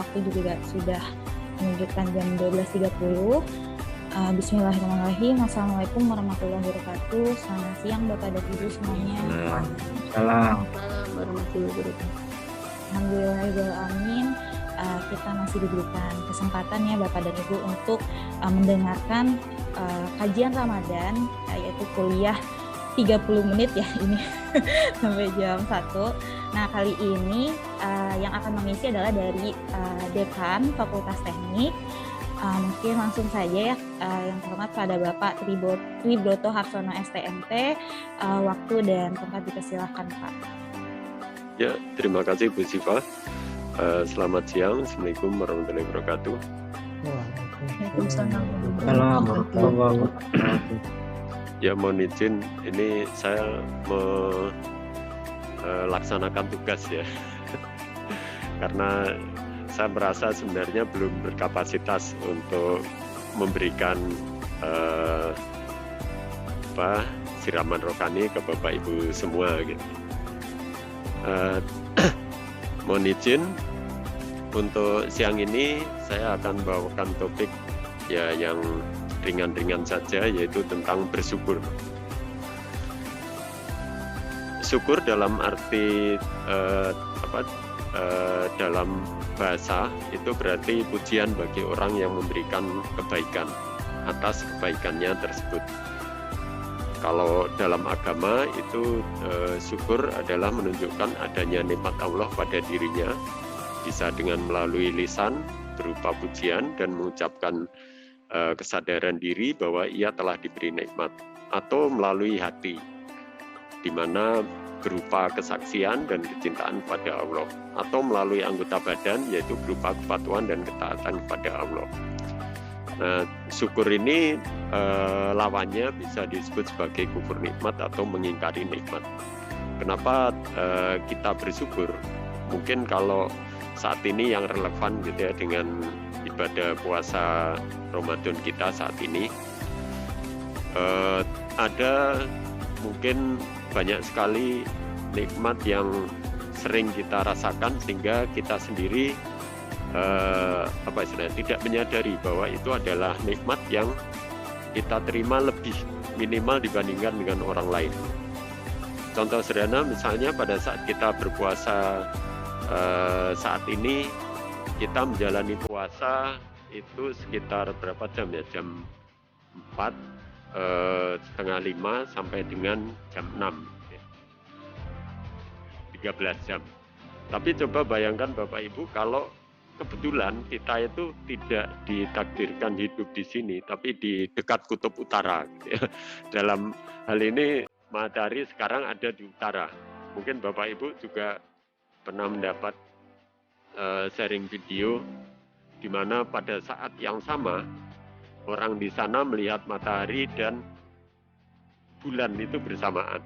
waktu juga sudah menunjukkan jam 12.30. Bismillahirrahmanirrahim. Assalamualaikum warahmatullahi wabarakatuh. Selamat siang Bapak dan Ibu semuanya. Salam warahmatullahi wabarakatuh. Alhamdulillahirrahmanirrahim. Kita masih diberikan kesempatan ya Bapak dan Ibu untuk mendengarkan kajian Ramadan, yaitu kuliah 30 menit ya ini sampai jam 1. Nah kali ini yang akan mengisi adalah dari Dekan Fakultas Teknik. Mungkin langsung saja ya, yang terhormat pada Bapak Tribroto Harsono STMT, waktu dan tempat dipersilahkan Pak. Ya, terima kasih Bu Siva. Selamat siang, Assalamualaikum warahmatullahi wabarakatuh. Waalaikumsalam warahmatullahi wabarakatuh. Ya, mohon izin, ini saya melaksanakan tugas ya, karena saya merasa sebenarnya belum berkapasitas untuk memberikan siraman rohani ke Bapak Ibu semua gitu. Mohon izin untuk siang ini saya akan bawakan topik ya yang ringan-ringan saja, yaitu tentang bersyukur. Syukur dalam arti dalam bahasa itu berarti pujian bagi orang yang memberikan kebaikan atas kebaikannya tersebut. Kalau dalam agama itu syukur adalah menunjukkan adanya nikmat Allah pada dirinya, bisa dengan melalui lisan berupa pujian dan mengucapkan kesadaran diri bahwa ia telah diberi nikmat, atau melalui hati, di mana berupa kesaksian dan kecintaan kepada Allah, atau melalui anggota badan yaitu berupa kepatuhan dan ketaatan kepada Allah. Nah, syukur ini lawannya bisa disebut sebagai kufur nikmat atau mengingkari nikmat. Kenapa kita bersyukur? Mungkin kalau saat ini yang relevan gitu ya dengan ibadah puasa Ramadan kita saat ini, ada mungkin banyak sekali nikmat yang sering kita rasakan sehingga kita sendiri tidak menyadari bahwa itu adalah nikmat yang kita terima lebih minimal dibandingkan dengan orang lain. Contoh sederhana misalnya pada saat kita berpuasa saat ini, kita menjalani puasa itu sekitar berapa jam ya? Jam 4, setengah 5 sampai dengan jam 6. 13 jam. Tapi coba bayangkan Bapak Ibu kalau kebetulan kita itu tidak ditakdirkan hidup di sini, tapi di dekat kutub utara. Dalam hal ini matahari sekarang ada di utara. Mungkin Bapak Ibu juga pernah mendapat sharing video di mana pada saat yang sama orang di sana melihat matahari dan bulan itu bersamaan.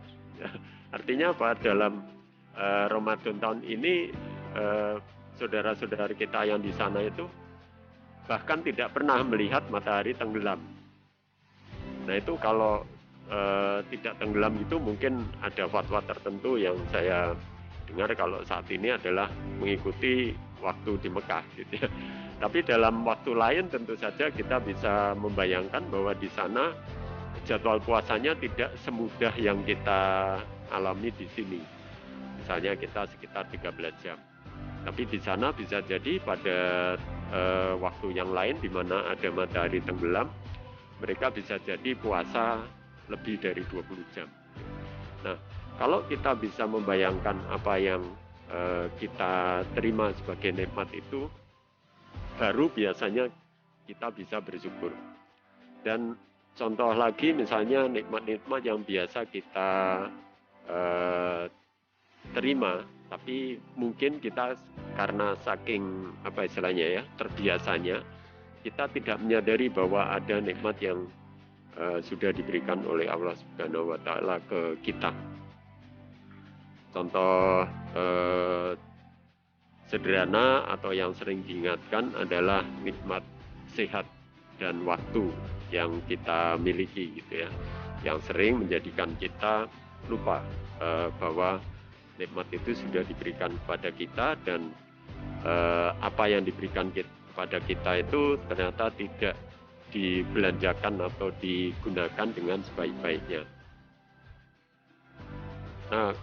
Artinya apa? Dalam Ramadan tahun ini saudara-saudara kita yang di sana itu bahkan tidak pernah melihat matahari tenggelam. Nah itu kalau tidak tenggelam itu mungkin ada fatwa tertentu yang saya dengar kalau saat ini adalah mengikuti waktu di Mekah gitu ya. Tapi dalam waktu lain tentu saja kita bisa membayangkan bahwa di sana jadwal puasanya tidak semudah yang kita alami di sini. Misalnya kita sekitar 13 jam. Tapi di sana bisa jadi pada waktu yang lain di mana ada matahari tenggelam, mereka bisa jadi puasa lebih dari 20 jam. Nah, kalau kita bisa membayangkan apa yang kita terima sebagai nikmat itu, baru biasanya kita bisa bersyukur. Dan contoh lagi misalnya nikmat-nikmat yang biasa kita terima, tapi mungkin kita karena saking terbiasanya, kita tidak menyadari bahwa ada nikmat yang sudah diberikan oleh Allah Subhanahu wa Ta'ala ke kita. Contoh sederhana atau yang sering diingatkan adalah nikmat sehat dan waktu yang kita miliki gitu ya, yang sering menjadikan kita lupa bahwa nikmat itu sudah diberikan kepada kita dan apa yang diberikan kepada kita itu ternyata tidak dibelanjakan atau digunakan dengan sebaik-baiknya. Nah,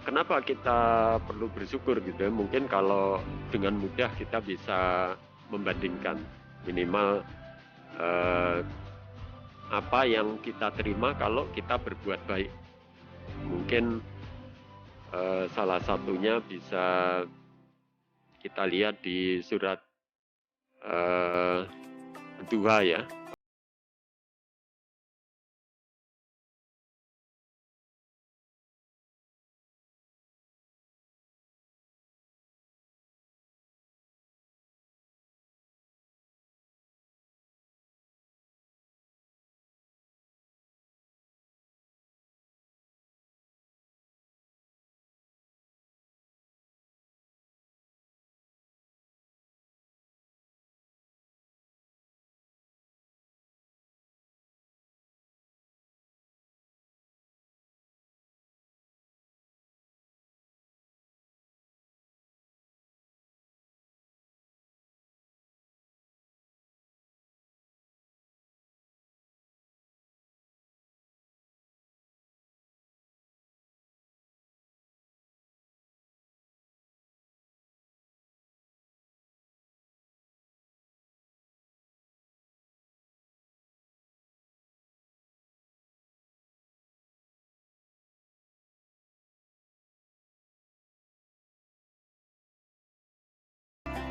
kenapa kita perlu bersyukur gitu ya? Mungkin kalau dengan mudah kita bisa membandingkan minimal apa yang kita terima kalau kita berbuat baik. Mungkin salah satunya bisa kita lihat di surat Duha ya.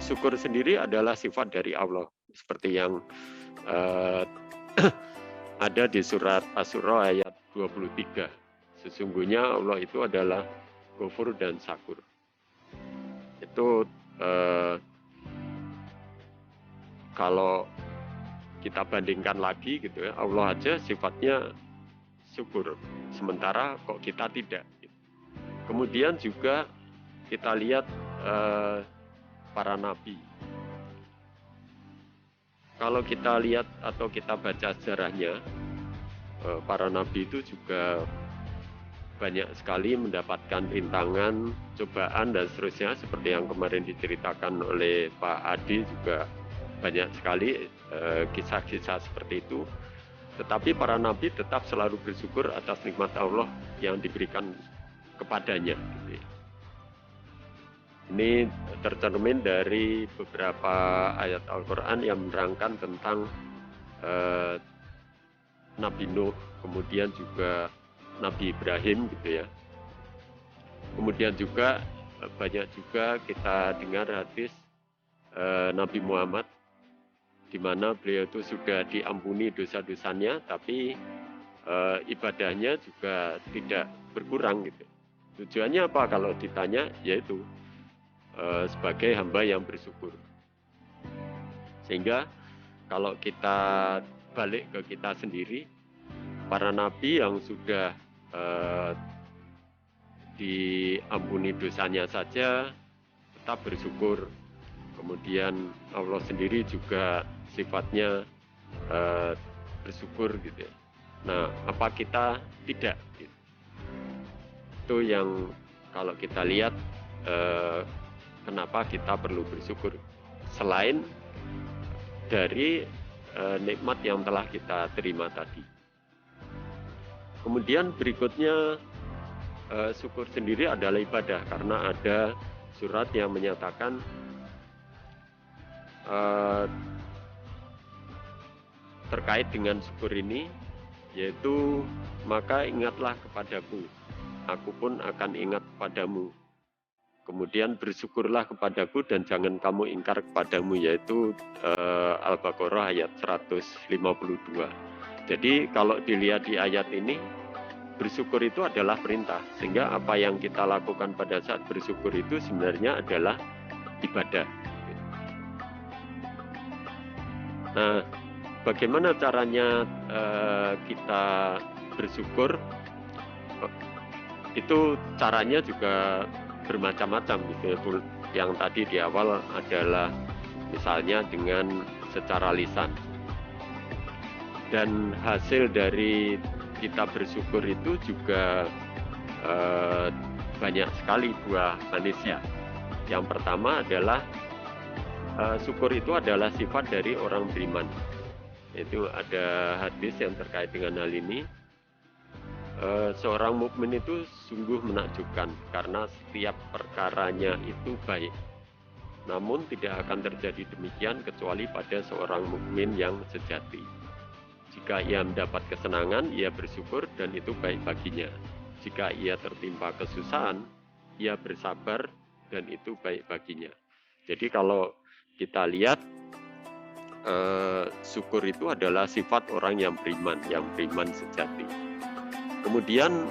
Syukur sendiri adalah sifat dari Allah, seperti yang ada di surat Asy-Syura ayat 23. Sesungguhnya Allah itu adalah Ghafur dan Syakur. Itu kalau kita bandingkan lagi gitu ya, Allah aja sifatnya syukur, sementara kok kita tidak. Kemudian juga kita lihat para nabi. Kalau kita lihat atau kita baca sejarahnya, para nabi itu juga banyak sekali mendapatkan rintangan, cobaan dan seterusnya, seperti yang kemarin diceritakan oleh Pak Adi, juga banyak sekali kisah-kisah seperti itu. Tetapi para nabi tetap selalu bersyukur atas nikmat Allah yang diberikan kepadanya. Ini tercermin dari beberapa ayat Al-Quran yang menerangkan tentang Nabi Nuh, kemudian juga Nabi Ibrahim gitu ya. Kemudian juga banyak juga kita dengar hadis Nabi Muhammad, di mana beliau itu sudah diampuni dosa-dosanya, tapi ibadahnya juga tidak berkurang gitu. Tujuannya apa kalau ditanya? Yaitu sebagai hamba yang bersyukur. Sehingga kalau kita balik ke kita sendiri, para nabi yang sudah diampuni dosanya saja tetap bersyukur. Kemudian Allah sendiri juga sifatnya bersyukur gitu ya. Nah, apa kita tidak? Itu yang kalau kita lihat kenapa kita perlu bersyukur selain dari nikmat yang telah kita terima tadi. Kemudian berikutnya syukur sendiri adalah ibadah, karena ada surat yang menyatakan terkait dengan syukur ini, yaitu maka ingatlah kepadaku, aku pun akan ingat kepadamu. Kemudian bersyukurlah kepadaku dan jangan kamu ingkar kepadamu, yaitu Al-Baqarah ayat 152. Jadi kalau dilihat di ayat ini, bersyukur itu adalah perintah, sehingga apa yang kita lakukan pada saat bersyukur itu sebenarnya adalah ibadah. Nah, bagaimana caranya kita bersyukur? Itu caranya juga bermacam-macam gitu. Yang tadi di awal adalah misalnya dengan secara lisan. Dan hasil dari kita bersyukur itu juga banyak sekali buah manisnya. Yang pertama adalah syukur itu adalah sifat dari orang beriman. Itu ada hadis yang terkait dengan hal ini. Seorang mukmin itu sungguh menakjubkan karena setiap perkaranya itu baik. Namun tidak akan terjadi demikian kecuali pada seorang mukmin yang sejati. Jika ia mendapat kesenangan, ia bersyukur dan itu baik baginya. Jika ia tertimpa kesusahan, ia bersabar dan itu baik baginya. Jadi kalau kita lihat, syukur itu adalah sifat orang yang beriman sejati. Kemudian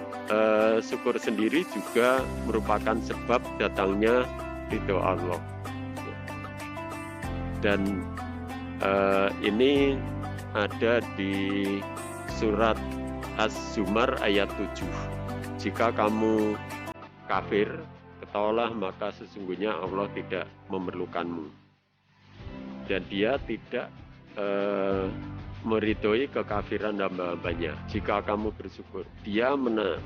syukur sendiri juga merupakan sebab datangnya ridho Allah. Dan ini ada di surat Az-Zumar ayat 7. Jika kamu kafir, ketahuilah maka sesungguhnya Allah tidak memerlukanmu. Dan dia tidak meridhoi kekafiran hamba-hambanya. Jika kamu bersyukur, dia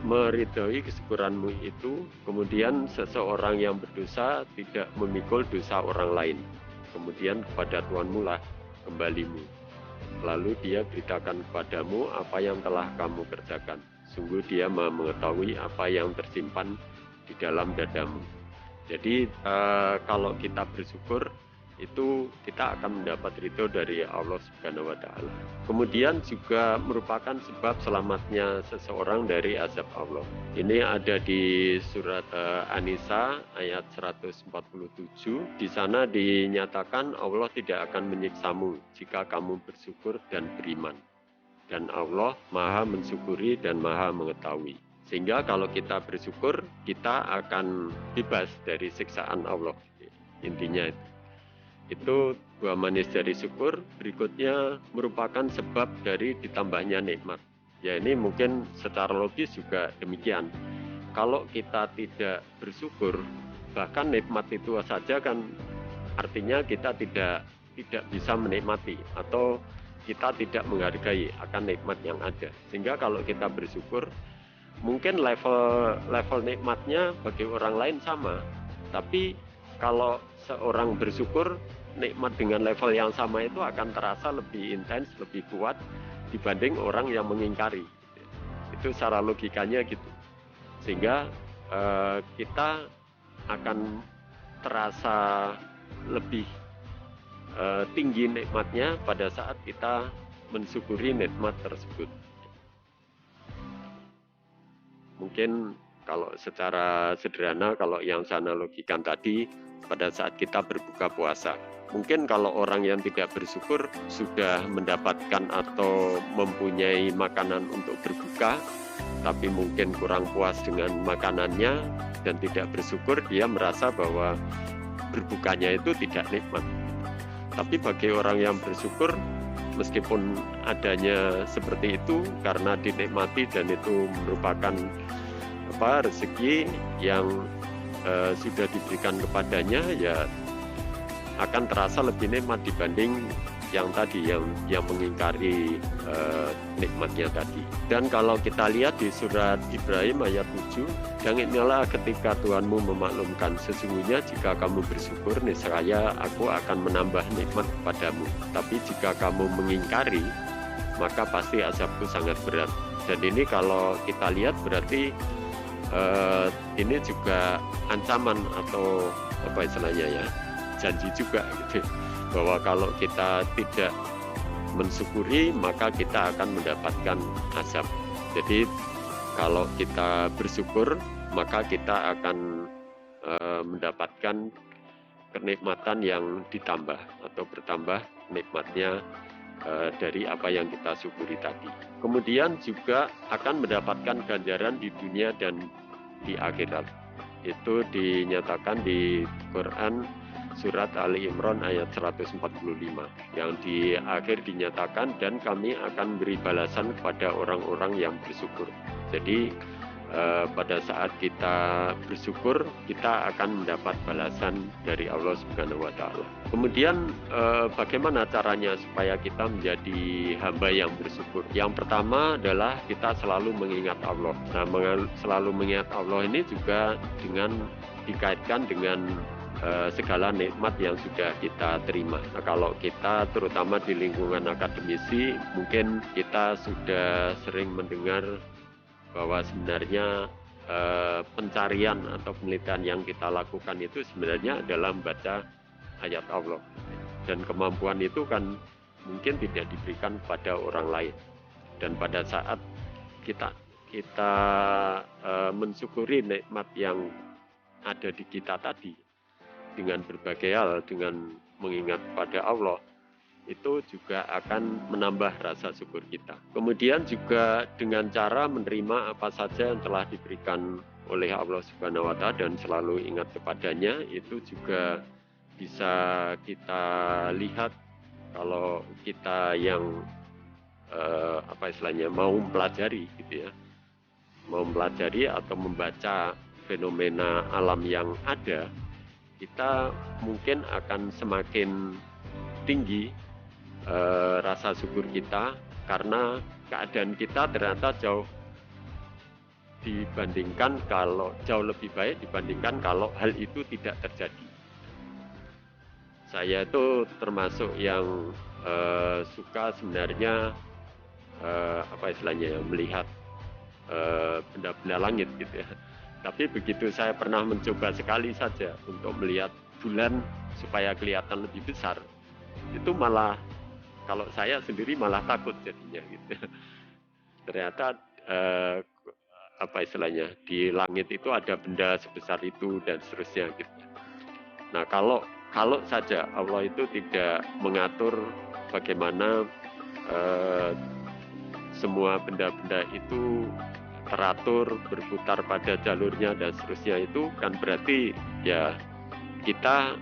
meridhoi kesyukuranmu itu. Kemudian seseorang yang berdosa tidak memikul dosa orang lain. Kemudian kepada Tuhanmu lah kembalimu. Lalu dia beritakan kepadamu apa yang telah kamu kerjakan. Sungguh dia mengetahui apa yang tersimpan di dalam dadamu. Jadi kalau kita bersyukur, itu kita akan mendapat ridho dari Allah Subhanahu wa Ta'ala. Kemudian juga merupakan sebab selamatnya seseorang dari azab Allah. Ini ada di surat An-Nisa ayat 147. Di sana dinyatakan Allah tidak akan menyiksamu jika kamu bersyukur dan beriman. Dan Allah Maha mensyukuri dan Maha mengetahui. Sehingga kalau kita bersyukur, kita akan bebas dari siksaan Allah. Intinya itu buah manis dari syukur. Berikutnya merupakan sebab dari ditambahnya nikmat. Ya, ini mungkin secara logis juga demikian. Kalau kita tidak bersyukur, bahkan nikmat itu saja kan artinya kita tidak bisa menikmati atau kita tidak menghargai akan nikmat yang ada. Sehingga kalau kita bersyukur, mungkin level nikmatnya bagi orang lain sama, tapi kalau seorang bersyukur, nikmat dengan level yang sama itu akan terasa lebih intens, lebih kuat dibanding orang yang mengingkari. Itu secara logikanya gitu. Sehingga kita akan terasa lebih tinggi nikmatnya pada saat kita mensyukuri nikmat tersebut. Mungkin kalau secara sederhana, kalau yang saya analogikan tadi, pada saat kita berbuka puasa. Mungkin kalau orang yang tidak bersyukur sudah mendapatkan atau mempunyai makanan untuk berbuka, tapi mungkin kurang puas dengan makanannya dan tidak bersyukur, dia merasa bahwa berbukanya itu tidak nikmat. Tapi bagi orang yang bersyukur, meskipun adanya seperti itu karena dinikmati dan itu merupakan rezeki yang sudah diberikan kepadanya, ya akan terasa lebih nikmat dibanding yang tadi yang mengingkari nikmatnya tadi. Dan kalau kita lihat di surat Ibrahim ayat 7, dan inilah ketika Tuhanmu memaklumkan, sesungguhnya jika kamu bersyukur, niscaya aku akan menambah nikmat kepadamu. Tapi jika kamu mengingkari, maka pasti azabku sangat berat. Dan ini kalau kita lihat berarti ini juga ancaman atau apa istilahnya ya, janji juga gitu, bahwa kalau kita tidak mensyukuri maka kita akan mendapatkan azab. Jadi kalau kita bersyukur maka kita akan mendapatkan kenikmatan yang ditambah atau bertambah nikmatnya dari apa yang kita syukuri tadi. Kemudian juga akan mendapatkan ganjaran di dunia dan di akhirat. Itu dinyatakan di Quran surat Ali Imran ayat 145, yang di akhir dinyatakan, dan kami akan beri balasan kepada orang-orang yang bersyukur. Jadi pada saat kita bersyukur, kita akan mendapat balasan dari Allah Subhanahu wa Ta'ala. Kemudian bagaimana caranya supaya kita menjadi hamba yang bersyukur? Yang pertama adalah kita selalu mengingat Allah. Nah, selalu mengingat Allah ini juga dikaitkan dengan segala nikmat yang sudah kita terima. Nah, kalau kita terutama di lingkungan akademisi, mungkin kita sudah sering mendengar bahwa sebenarnya pencarian atau penelitian yang kita lakukan itu sebenarnya adalah membaca ayat Allah. Dan kemampuan itu kan mungkin tidak diberikan kepada orang lain. Dan pada saat kita mensyukuri nikmat yang ada di kita tadi dengan berbagai hal, dengan mengingat pada Allah, itu juga akan menambah rasa syukur kita. Kemudian juga dengan cara menerima apa saja yang telah diberikan oleh Allah Subhanahu wa Ta'ala dan selalu ingat kepadanya, itu juga bisa kita lihat kalau kita yang mau mempelajari gitu ya, mau mempelajari atau membaca fenomena alam yang ada, kita mungkin akan semakin tinggi rasa syukur kita karena keadaan kita ternyata jauh lebih baik dibandingkan kalau hal itu tidak terjadi. Saya itu termasuk yang suka sebenarnya melihat benda-benda langit gitu ya. Tapi begitu saya pernah mencoba sekali saja untuk melihat bulan supaya kelihatan lebih besar, itu malah kalau saya sendiri malah takut jadinya gitu. Ternyata di langit itu ada benda sebesar itu dan seterusnya gitu. Nah, kalau saja Allah itu tidak mengatur bagaimana semua benda-benda itu teratur berputar pada jalurnya dan seterusnya, itu kan berarti ya kita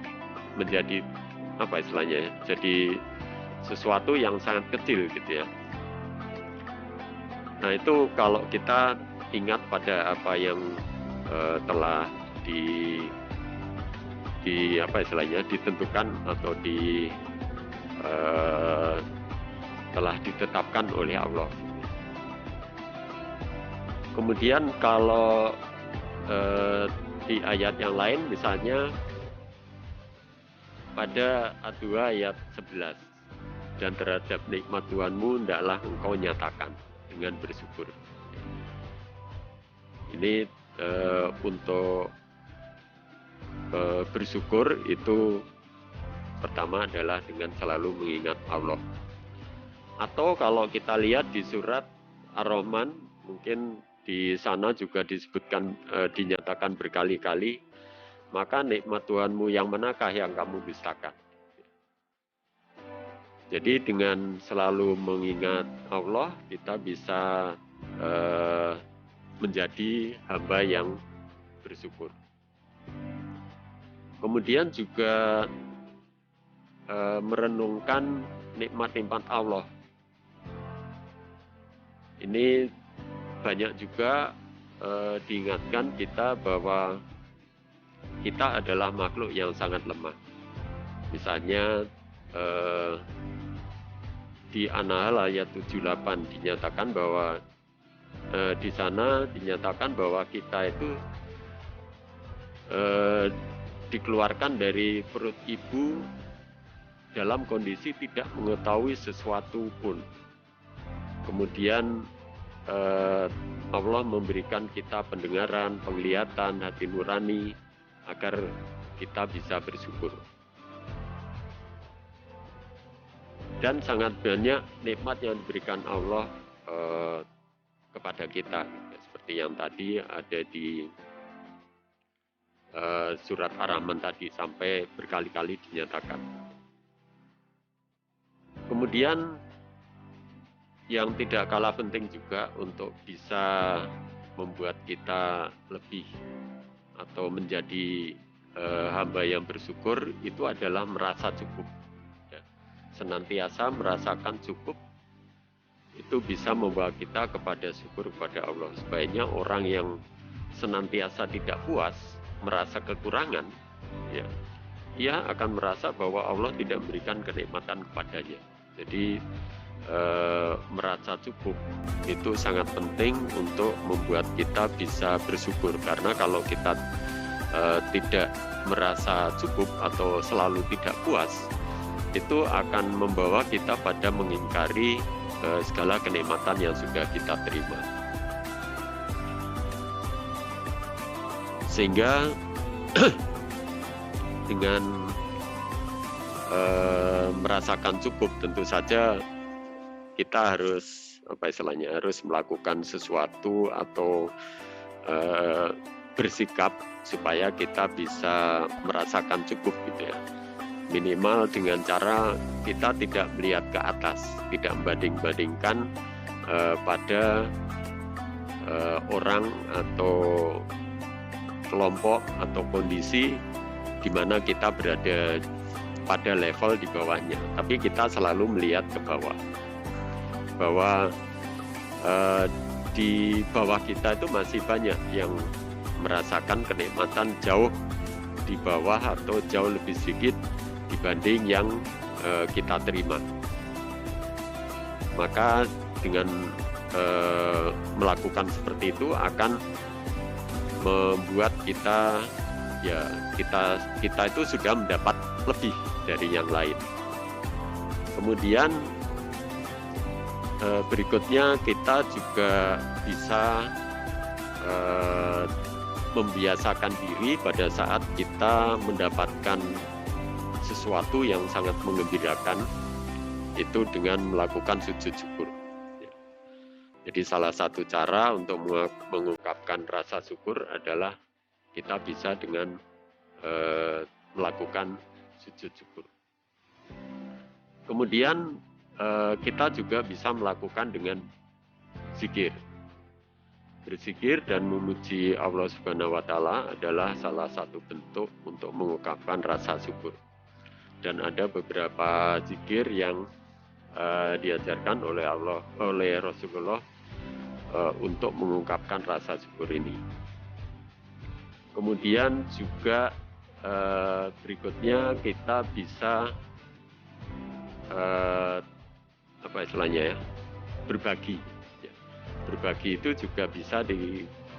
menjadi jadi sesuatu yang sangat kecil gitu ya. Nah, itu kalau kita ingat pada apa yang telah ditentukan atau telah ditetapkan oleh Allah. Kemudian kalau di ayat yang lain, misalnya pada 2 ayat 11, dan terhadap nikmat Tuhanmu hendaklah engkau nyatakan dengan bersyukur. Ini untuk bersyukur itu pertama adalah dengan selalu mengingat Allah. Atau kalau kita lihat di surat Ar-Rahman, mungkin di sana juga disebutkan, dinyatakan berkali-kali, maka nikmat Tuhanmu yang manakah yang kamu dustakan? Jadi dengan selalu mengingat Allah, kita bisa menjadi hamba yang bersyukur. Kemudian juga merenungkan nikmat-nikmat Allah. Ini banyak juga diingatkan kita bahwa kita adalah makhluk yang sangat lemah. Misalnya di An-Nahl ayat 78 dinyatakan bahwa di sana dinyatakan bahwa kita itu dikeluarkan dari perut ibu dalam kondisi tidak mengetahui sesuatu pun. Kemudian Allah memberikan kita pendengaran, penglihatan, hati nurani agar kita bisa bersyukur. Dan sangat banyak nikmat yang diberikan Allah kepada kita, seperti yang tadi ada di surat Ar-Rahman tadi, sampai berkali-kali dinyatakan. Kemudian yang tidak kalah penting juga untuk bisa membuat kita lebih atau menjadi hamba yang bersyukur, itu adalah merasa cukup. Senantiasa merasakan cukup, itu bisa membawa kita kepada syukur kepada Allah. Sebaiknya orang yang senantiasa tidak puas, merasa kekurangan, ya, ia akan merasa bahwa Allah tidak memberikan kenikmatan kepadanya. Jadi merasa cukup itu sangat penting untuk membuat kita bisa bersyukur, karena kalau kita tidak merasa cukup atau selalu tidak puas, itu akan membawa kita pada mengingkari segala kenikmatan yang sudah kita terima. Sehingga dengan merasakan cukup, tentu saja kita harus harus melakukan sesuatu atau bersikap supaya kita bisa merasakan cukup gitu ya. Minimal dengan cara kita tidak melihat ke atas, tidak membanding-bandingkan pada orang atau kelompok atau kondisi di mana kita berada pada level di bawahnya, tapi kita selalu melihat ke bawah, bahwa di bawah kita itu masih banyak yang merasakan kenikmatan jauh di bawah atau jauh lebih sedikit dibanding yang kita terima. Maka dengan melakukan seperti itu akan membuat kita itu sudah mendapat lebih dari yang lain. Kemudian berikutnya kita juga bisa membiasakan diri pada saat kita mendapatkan sesuatu yang sangat menggembirakan, itu dengan melakukan sujud syukur. Jadi salah satu cara untuk mengungkapkan rasa syukur adalah kita bisa dengan melakukan sujud syukur. Kemudian kita juga bisa melakukan dengan zikir. Berzikir dan memuji Allah Subhanahu wa Ta'ala adalah salah satu bentuk untuk mengungkapkan rasa syukur. Dan ada beberapa zikir yang diajarkan oleh Rasulullah untuk mengungkapkan rasa syukur ini. Kemudian juga berikutnya kita bisa berbagi. Berbagi itu juga bisa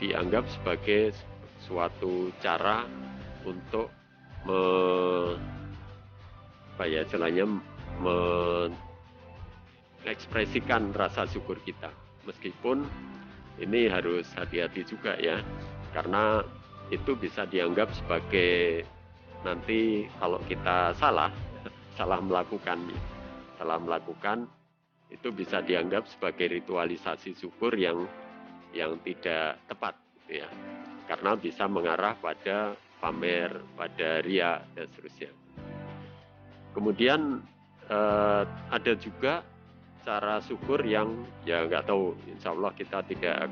dianggap sebagai suatu cara untuk mengekspresikan rasa syukur kita. Meskipun ini harus hati-hati juga ya, karena itu bisa dianggap sebagai nanti kalau kita salah melakukan itu bisa dianggap sebagai ritualisasi syukur yang tidak tepat gitu ya, karena bisa mengarah pada pamer, pada ria dan seterusnya. Kemudian ada juga cara syukur yang ya nggak tahu, insya Allah kita tidak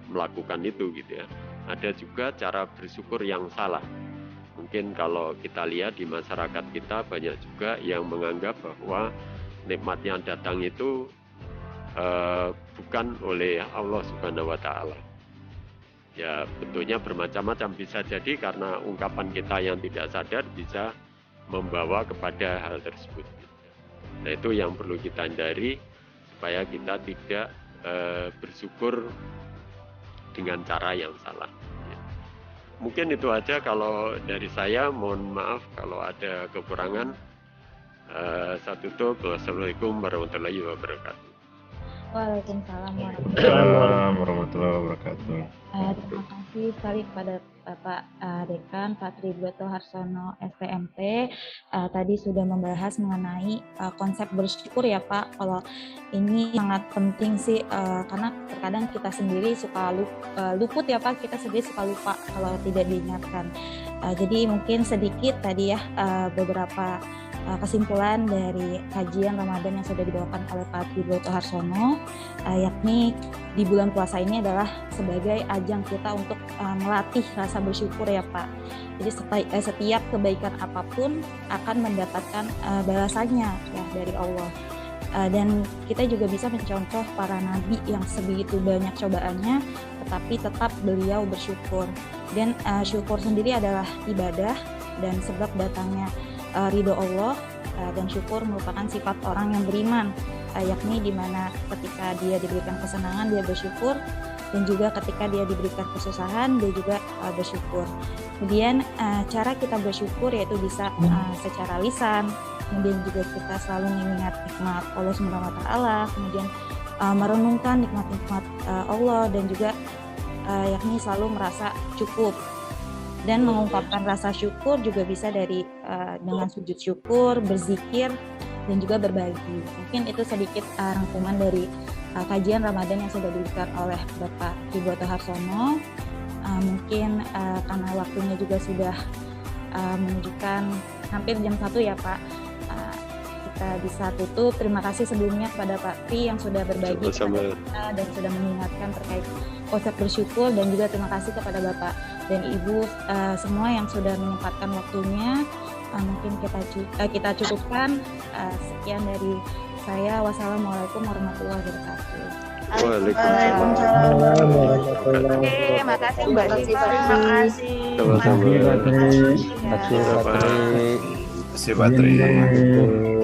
melakukan itu gitu ya. Ada juga cara bersyukur yang salah. Mungkin kalau kita lihat di masyarakat kita banyak juga yang menganggap bahwa nikmat yang datang itu bukan oleh Allah Subhanahu wa Ta'ala. Ya bentuknya bermacam-macam, bisa jadi karena ungkapan kita yang tidak sadar bisa membawa kepada hal tersebut. Nah itu yang perlu kita hindari supaya kita tidak bersyukur dengan cara yang salah. Mungkin itu aja kalau dari saya, mohon maaf kalau ada kekurangan. Saya tutup. Wassalamualaikum warahmatullahi wabarakatuh. Waalaikumsalam warahmatullahi wabarakatuh. Terima kasih sekali kepada Bapak Dekan Pak Tributo Harsono STMT. Tadi sudah membahas mengenai konsep bersyukur ya Pak. Kalau ini sangat penting sih, karena terkadang kita sendiri suka luput ya Pak, kita sendiri suka lupa kalau tidak diingatkan. Jadi mungkin sedikit tadi ya beberapa kesimpulan dari kajian Ramadan yang sudah dibawakan oleh Pak Tributo Harsono, yakni di bulan puasa ini adalah sebagai ajang kita untuk melatih rasa bersyukur ya Pak. Jadi setiap kebaikan apapun akan mendapatkan balasannya ya dari Allah. Dan kita juga bisa mencontoh para nabi yang sebegitu banyak cobaannya, tetapi tetap beliau bersyukur. Dan syukur sendiri adalah ibadah dan sebab datangnya ridho Allah, dan syukur merupakan sifat orang yang beriman, yakni di mana ketika dia diberikan kesenangan dia bersyukur, dan juga ketika dia diberikan kesusahan dia juga bersyukur. Kemudian cara kita bersyukur yaitu bisa secara lisan, kemudian juga kita selalu mengingat nikmat Allah Subhanahu wa taala, kemudian merenungkan nikmat-nikmat Allah dan juga yakni selalu merasa cukup. Dan mengungkapkan rasa syukur juga bisa dengan sujud syukur, berzikir, dan juga berbagi. Mungkin itu sedikit rangkuman dari kajian Ramadan yang sudah diberikan oleh Bapak Ibu Harsono. Mungkin karena waktunya juga sudah menunjukkan hampir jam 1 ya Pak. Kita bisa tutup. Terima kasih sebelumnya kepada Pak Tri yang sudah berbagi kepada kita dan sudah mengingatkan terkait konsep bersyukur, dan juga terima kasih kepada Bapak dan Ibu semua yang sudah menyempatkan waktunya. Mungkin kita cukupkan. Sekian dari saya. Wassalamualaikum warahmatullahi wabarakatuh. Waalaikumsalam warahmatullahi wabarakatuh. Oke, makasih Mbak Siva. Terima kasih. Sama-sama. Terima kasih, Pak Tri.